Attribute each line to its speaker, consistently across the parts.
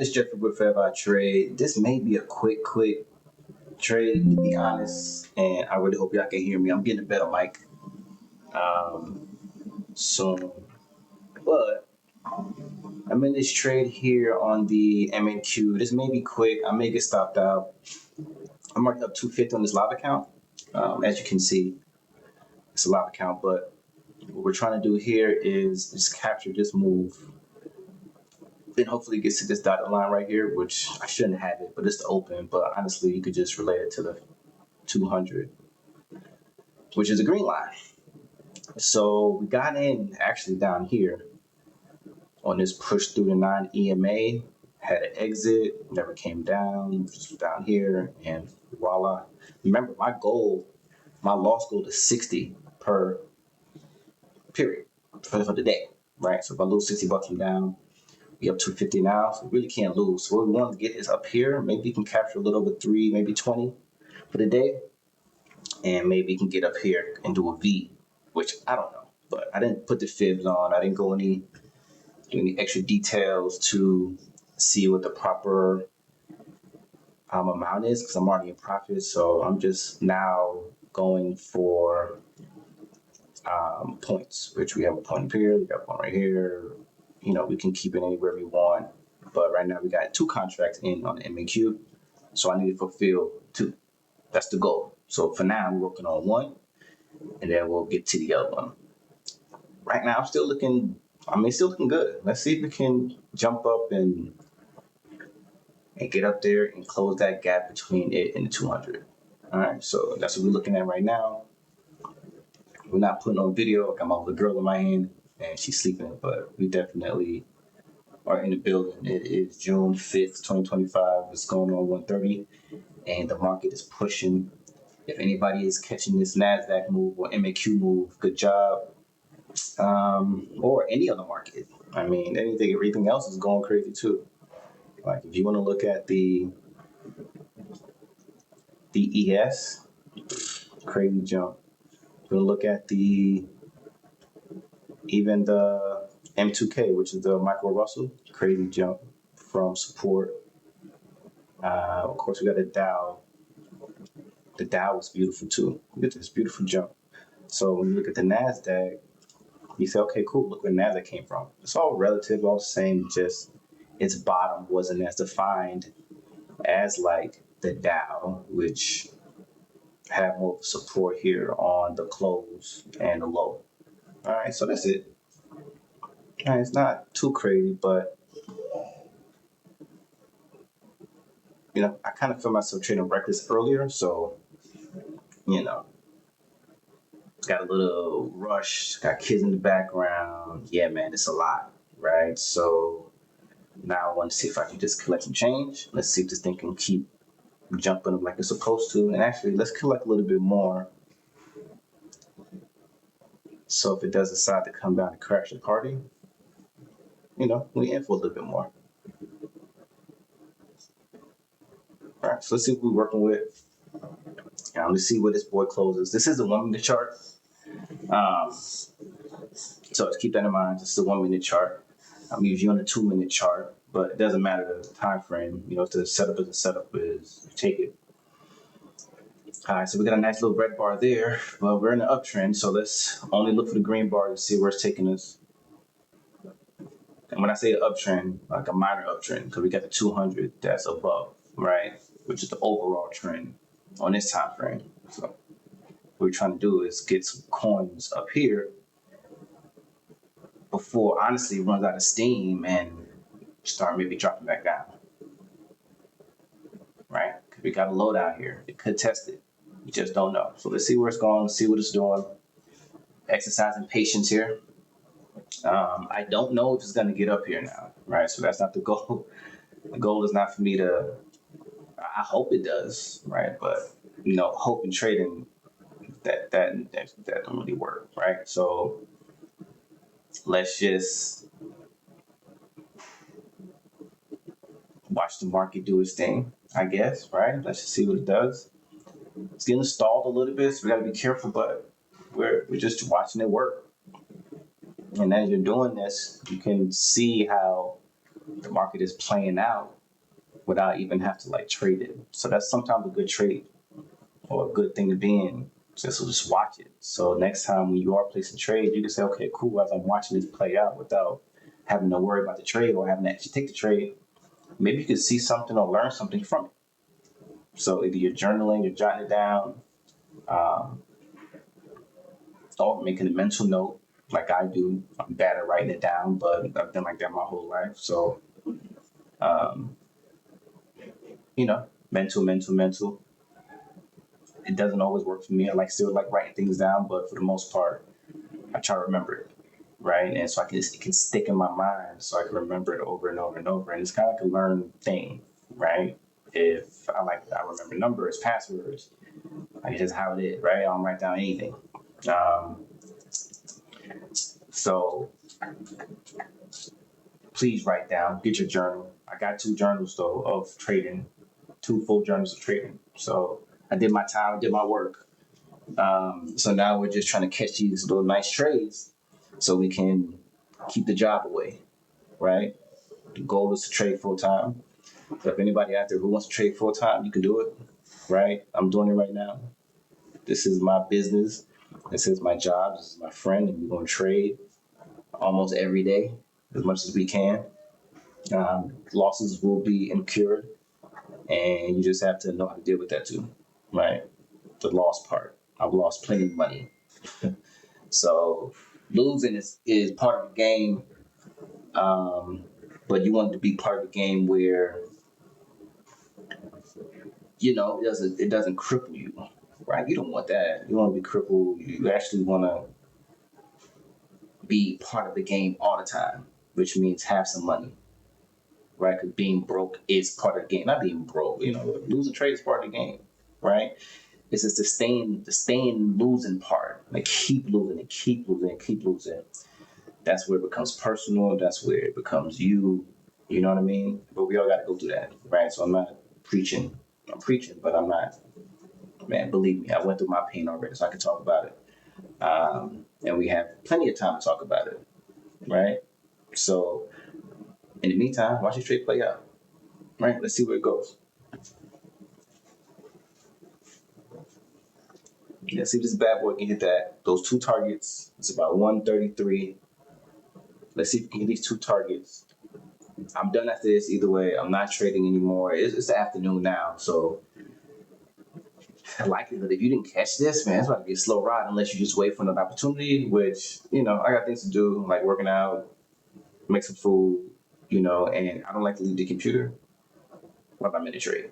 Speaker 1: this is Jeffrey with Forever I Trade. This may be a quick trade, to be honest, and I really hope y'all can hear me. I'm getting a better mic soon, but I'm in this trade here on the MNQ. This may be quick. I may get stopped out. I'm already up 250 on this live account. As you can see, it's a live account, but what we're trying to do here is just capture this move. Then hopefully it gets to this dotted line right here, which I shouldn't have it, but it's the open. But honestly, you could just relate it to the 200, which is a green line. So we got in actually down here on this push through the 9 EMA, had an exit, never came down, just down here, and voila. Remember, my loss goal is 60 per period for the day, right? So if I lose 60 bucks, I'm down. We up 250 now, so we really can't lose. So what we want to get is up here. Maybe you can capture a little over 3, maybe 20 for the day. And maybe you can get up here and do a V, which I don't know. But I didn't put the fibs on. I didn't go any extra details to see what the proper amount is because I'm already in profit. So I'm just now going for points, which we have a point here, we got one right here. You know, we can keep it anywhere we want. But right now we got 2 contracts in on the MAQ. So I need to fulfill 2. That's the goal. So for now, I'm working on 1, and then we'll get to the other one. Right now, I'm still looking good. Let's see if we can jump up and get up there and close that gap between it and the 200. All right, so that's what we're looking at right now. We're not putting on video. I got my little girl in my hand, and she's sleeping, but we definitely are in the building. It is June 5th, 2025. It's going on 1:30, and the market is pushing. If anybody is catching this NASDAQ move or MAQ move, good job. Or any other market. I mean, everything else is going crazy too. Like if you want to look at the ES, crazy jump. If you want to look at even the M2K, which is the micro Russell, crazy jump from support. Of course, we got the Dow. The Dow was beautiful too. Look at this beautiful jump. So when you look at the NASDAQ, you say, okay, cool, look where NASDAQ came from. It's all relative, all the same, just its bottom wasn't as defined as like the Dow, which have more support here on the close and the low. All right, so that's it. All right, it's not too crazy, but you know, I kind of feel myself trading reckless earlier, so you know, got a little rush, got kids in the background. Yeah, man, it's a lot, right? So now I want to see if I can just collect some change. Let's see if this thing can keep jumping like it's supposed to. And actually, let's collect a little bit more. So if it does decide to come down and crash the party, you know, we in for a little bit more. All right, so let's see what we're working with. Let's see where this boy closes. This is a 1-minute chart. So let's keep that in mind. This is a 1-minute chart. I'm usually on a 2-minute chart, but it doesn't matter the time frame. You know, if the setup is the setup is, you take it. All right, so we got a nice little red bar there. Well, we're in the uptrend, so let's only look for the green bar to see where it's taking us. And when I say uptrend, like a minor uptrend, because we got the 200 that's above, right? Which is the overall trend on this time frame. So what we're trying to do is get some coins up here before honestly it runs out of steam and start maybe dropping back down. Right? Because we got a low down here. It could test it. You just don't know. So let's see where it's going, see what it's doing. Exercising patience here. I don't know if it's going to get up here now, right? So that's not the goal. The goal is not for me to, I hope it does, right? But, you know, hope and trading, that don't really work, right? So let's just watch the market do its thing, I guess, right? Let's just see what it does. It's getting stalled a little bit, so we got to be careful, but we're just watching it work. And as you're doing this, you can see how the market is playing out without even have to like trade it. So that's sometimes a good trade or a good thing to be in. Just watch it. So next time when you are placing trades, you can say, okay, cool. As I'm watching this play out without having to worry about the trade or having to actually take the trade, maybe you can see something or learn something from it. So either you're journaling, you're jotting it down, um, or making a mental note, like I do. I'm bad at writing it down, but I've done like that my whole life. So, um, mental. It doesn't always work for me. I like still like writing things down, but for the most part, I try to remember it, right? And so it can stick in my mind, so I can remember it over and over and over. And it's kind of like a learned thing, right? If I remember numbers, passwords, like it's just how it is, right? I don't write down anything. Um, so please write down, get your journal. I got 2 journals though of trading, 2 full journals of trading. So I did my time, I did my work. So now we're just trying to catch these little nice trades so we can keep the job away, right? The goal is to trade full time. So if anybody out there who wants to trade full time, you can do it, right? I'm doing it right now. This is my business. This is my job. This is my friend, and we're going to trade almost every day as much as we can. Losses will be incurred, and you just have to know how to deal with that too, right? The loss part. I've lost plenty of money. So losing is part of the game, um, but you want it to be part of the game where it doesn't cripple you, right? You don't want that. You want to be crippled. You actually want to be part of the game all the time, which means have some money, right? Because being broke is part of the game. Not being broke, losing trade is part of the game, right? It's just the staying losing part. Like keep losing and keep losing and keep losing. That's where it becomes personal. That's where it becomes you. You know what I mean? But we all got to go through that, right? So I'm not preaching. I'm preaching, but I'm not. Man, believe me, I went through my pain already, so I can talk about it. And we have plenty of time to talk about it, right? So in the meantime, watch your trade play out, right? Let's see where it goes. Let's see if this bad boy can hit those 2 targets. It's about 133. Let's see if we can hit these 2 targets. I'm done after this either way. I'm not trading anymore. It's the afternoon now, so likelihood if you didn't catch this, man, it's about to be a slow ride unless you just wait for another opportunity. Which I got things to do, like working out, make some food, and I don't like to leave the computer while I'm in the trade.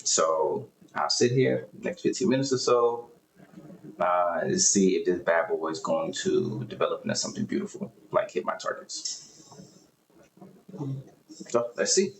Speaker 1: So I'll sit here next 15 minutes or so to see if this bad boy is going to develop into something beautiful, like hit my targets. So let's see.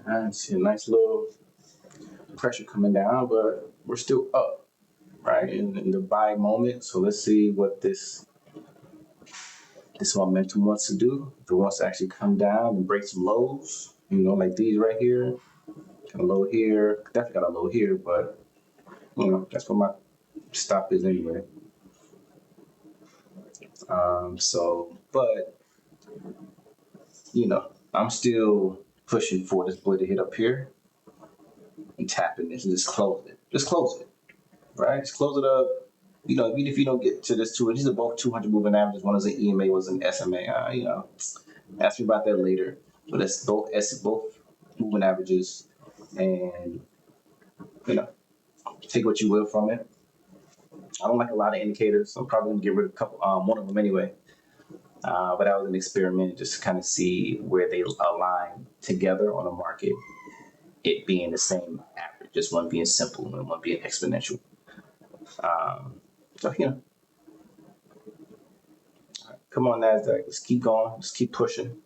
Speaker 1: I see a nice little pressure coming down, but we're still up, right, in the buy moment. So let's see what this momentum wants to do. If it wants to actually come down and break some lows, like these right here, got a low here, definitely got a low here, but that's where my stop is anyway. But I'm still pushing for this boy to hit up here and tapping this and just close it. Just close it, right? Just close it up. Even if you don't get to this two, these are both 200 moving averages. One is an EMA, one is an SMA. Ask me about that later. But it's both moving averages, and you know, take what you will from it. I don't like a lot of indicators, so I'm probably gonna get rid of one of them anyway. But that was an experiment just to kind of see where they align together on a market, it being the same average, just one being simple and one being exponential. Um, so, come on, NASDAQ, let's keep going, let's keep pushing.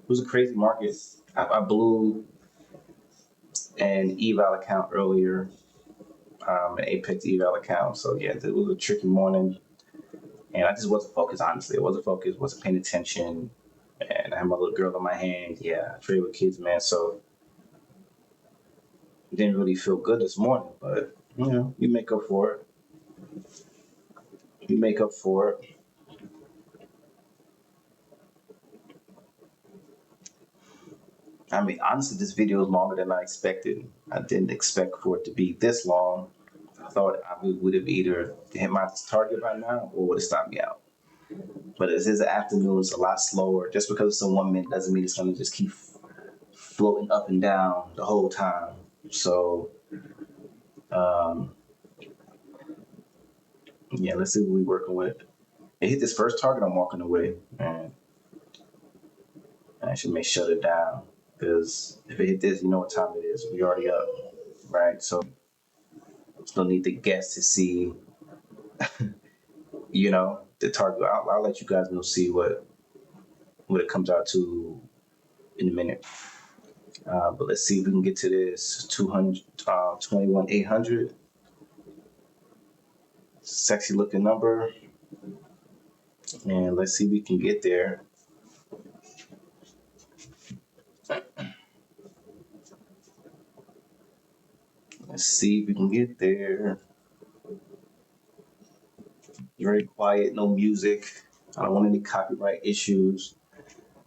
Speaker 1: was a crazy market. I blew an eval account earlier, an Apex eval account. So yeah, it was a tricky morning, and I just wasn't focused. Honestly, I wasn't focused. Wasn't paying attention, and I had my little girl in my hand. Yeah, I trade with kids, man. So it didn't really feel good this morning, but you make up for it. You make up for it. I mean, honestly, this video is longer than I expected. I didn't expect for it to be this long. I thought I would have either hit my target by now or would have stopped me out. But as his afternoon is a lot slower, just because it's a 1 minute doesn't mean it's going to just keep floating up and down the whole time. So, um, yeah, let's see what we're working with. It hit this first target, I'm walking away, and I should may shut it down because if it hit this, you know what time it is. We already up, right? So, still need to guess to see, the target. I'll let you guys know, see what it comes out to in a minute. But let's see if we can get to this 200, 21,800. Sexy looking number. And let's see if we can get there. Let's see if we can get there. Very quiet, no music. I don't want any copyright issues.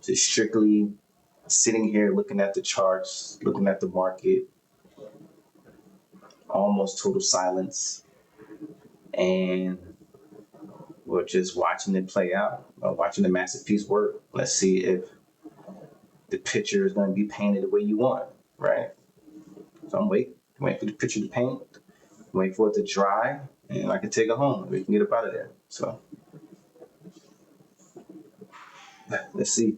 Speaker 1: Just strictly sitting here looking at the charts, looking at the market, almost total silence. And we're just watching it play out, watching the masterpiece work. Let's see if the picture is going to be painted the way you want, right? So I'm waiting for the picture to paint, waiting for it to dry, and I can take it home. We can get up out of there. So let's see.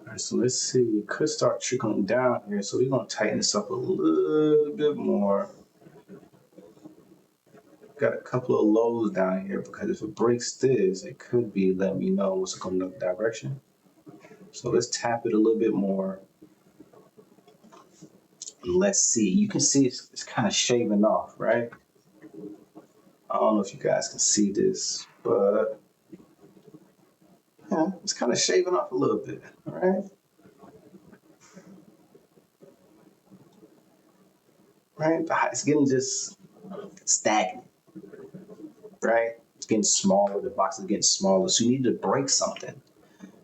Speaker 1: All right, so let's see. It could start trickling down here, so we're gonna tighten this up a little bit more. Got a couple of lows down here because if it breaks this, it could be letting me know what's going in the direction. So let's tap it a little bit more. Let's see. You can see it's kind of shaving off, right? I don't know if you guys can see this, but yeah, it's kind of shaving off a little bit, all right? Right? It's getting just stagnant, right? It's getting smaller. The box is getting smaller. So you need to break something.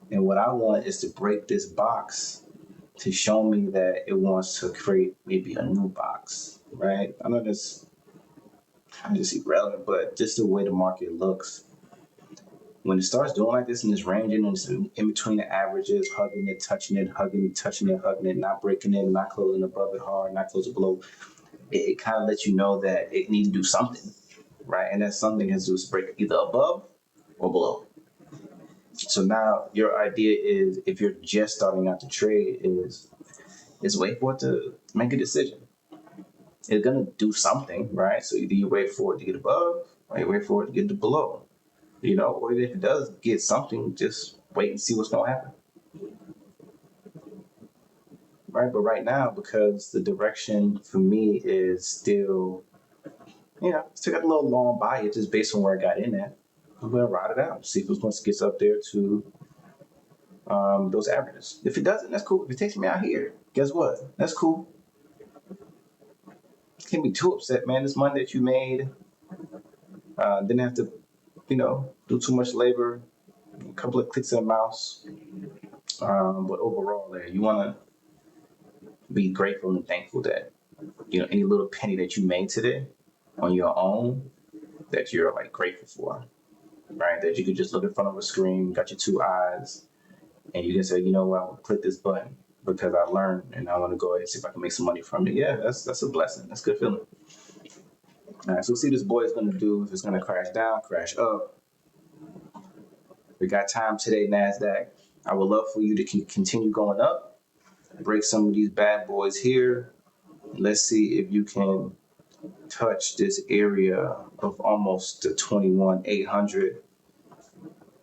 Speaker 1: And what I want is to break this box to show me that it wants to create maybe a new box, right? I know this kind of just irrelevant, but just the way the market looks, when it starts doing like this and it's ranging and it's in between the averages, hugging it, touching it, hugging it, touching it, hugging it, not breaking it, not closing above it hard, not closing below, it kind of lets you know that it needs to do something, right? And that something has to do is break either above or below. So now your idea is, if you're just starting out to trade, is wait for it to make a decision. It's gonna do something, right? So either you wait for it to get above, or you wait for it to get to below. Or if it does get something, just wait and see what's gonna happen. Right? But right now, because the direction for me is still, still got a little long by it just based on where I got in at. I'm gonna ride it out, see if it once gets up there to those averages. If it doesn't, that's cool. If it takes me out here, guess what? That's cool. Can't be too upset, man. This money that you made, didn't have to, do too much labor, a couple of clicks of the mouse. But overall, there, you want to be grateful and thankful that, any little penny that you made today on your own, that you're like grateful for, right? That you could just look in front of a screen, got your two eyes, and you can say, you know what, I'll click this button because I learned and I want to go ahead and see if I can make some money from it. Yeah, that's a blessing. That's a good feeling. All right, so we'll see what this boy is going to do. If it's going to crash down, crash up. We got time today, NASDAQ. I would love for you to continue going up, break some of these bad boys here. Let's see if you can touch this area of almost the 21,800.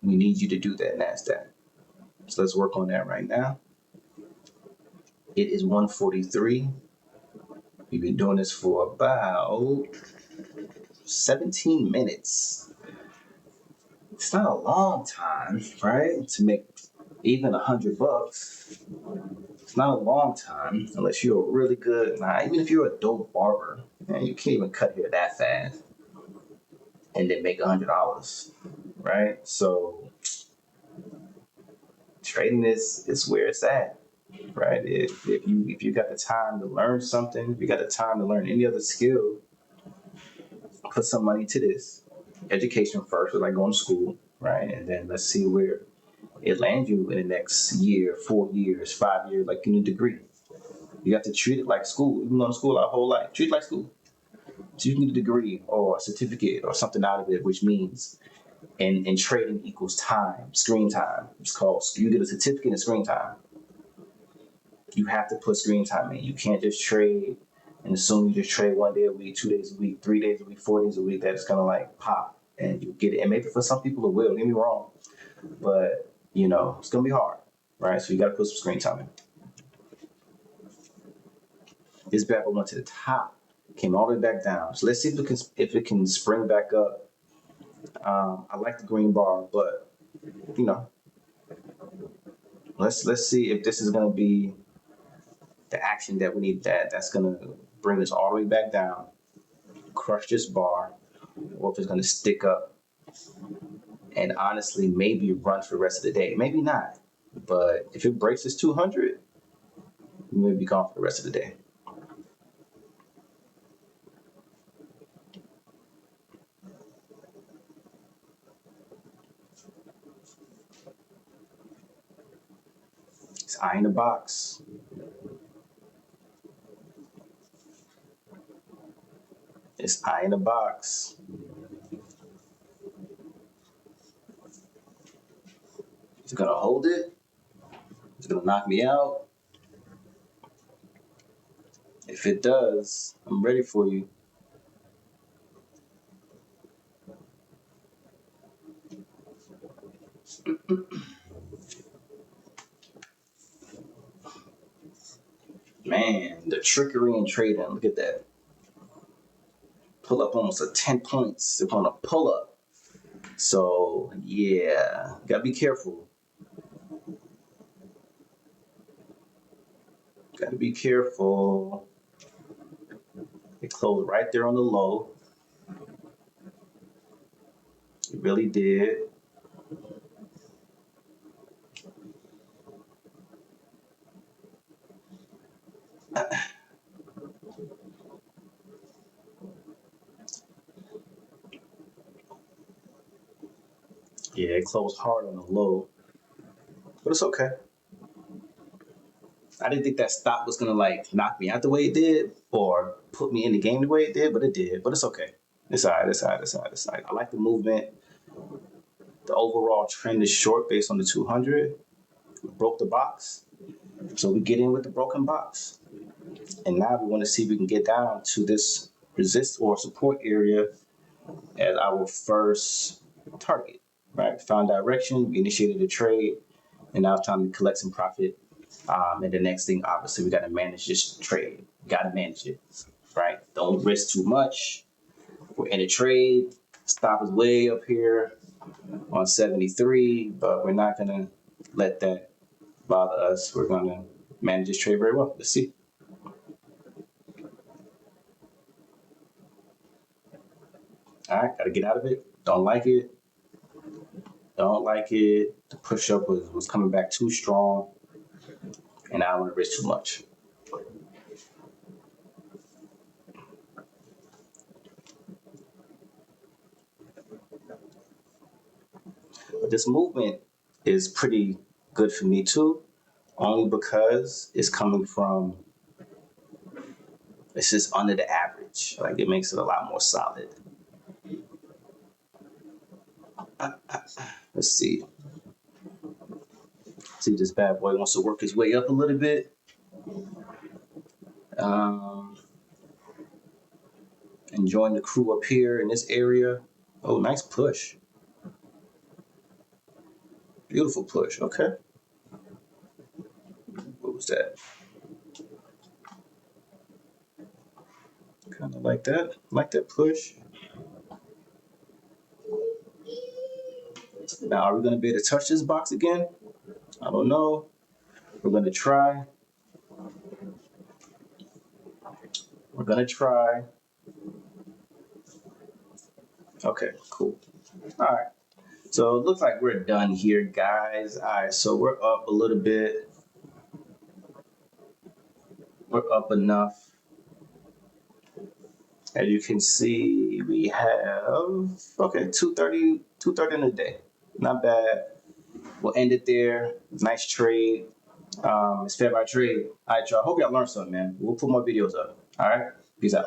Speaker 1: We need you to do that, NASDAQ. So let's work on that right now. It is 1:43. We've been doing this for about 17 minutes. It's not a long time, right? To make even $100. It's not a long time unless you're really good. Now, even if you're a dope barber, man, you can't even cut hair that fast and then make $100, right? So trading is where it's at, right? If you got the time to learn something, if you got the time to learn any other skill, put some money to this. Education first, like going to school, right? And then let's see where it lands you in the next year, 4 years, 5 years, like in a degree. You have to treat it like school. We've been going to school our whole life. Treat it like school. So you can get a degree or a certificate or something out of it, which means in trading equals time, screen time. It's called, you get a certificate in screen time. You have to put screen time in. You can't just trade and assume you just trade 1 day a week, 2 days a week, 3 days a week, 4 days a week. That's gonna like pop and you get it. And maybe for some people it will. Don't get me wrong, but it's gonna be hard, right? So you got to put some screen time in. This bad boy went to the top, came all the way back down. So let's see if it can spring back up. I like the green bar, but you know, let's see if this is gonna be the action that we need. That's gonna bring us all the way back down, crush this bar, or if it's gonna stick up and honestly maybe run for the rest of the day. Maybe not, but if it breaks this 200, we may be gone for the rest of the day. It's eye in the box. It's eye in the box. It's gonna hold it. It's gonna knock me out. If it does, I'm ready for you. Man, the trickery in trading. Look at that. Pull up almost a 10 points upon a pull up. So, yeah, gotta be careful. Gotta be careful. It closed right there on the low. really did. Yeah, it closed hard on the low, but it's okay. I didn't think that stop was gonna like knock me out the way it did or put me in the game the way it did, but it did. But it's okay. It's alright. It's alright. It's alright. It's alright. I like the movement. The overall trend is short based on the 200. We broke the box, so we get in with the broken box, and now we want to see if we can get down to this resist or support area as our first target. Right? Found direction. We initiated a trade, and now it's time to collect some profit. And the next thing, obviously, we got to manage this trade. Got to manage it, right? Don't risk too much. We're in a trade. Stop is way up here on 73, but we're not gonna let that bother us. We're gonna manage this trade very well. Let's see. All right, gotta get out of it. Don't like it. Don't like it. The push up was coming back too strong, and I don't want to risk too much. But this movement is pretty good for me too, only because it's coming from, it's just under the average. Like it makes it a lot more solid. Let's see. See, this bad boy wants to work his way up a little bit. Um, and join the crew up here in this area. Oh, nice push. Beautiful push. Okay. What was that? Kind of like that. Like that push. Now, are we going to be able to touch this box again? I don't know. We're going to try. We're going to try. Okay, cool. All right. So it looks like we're done here, guys. All right, so we're up a little bit. We're up enough. As you can see, we have, okay, 230 in a day. Not bad. We'll end it there. Nice trade. It's fair by trade. All right, y'all. Hope y'all learned something, man. We'll put more videos up. All right. Peace out.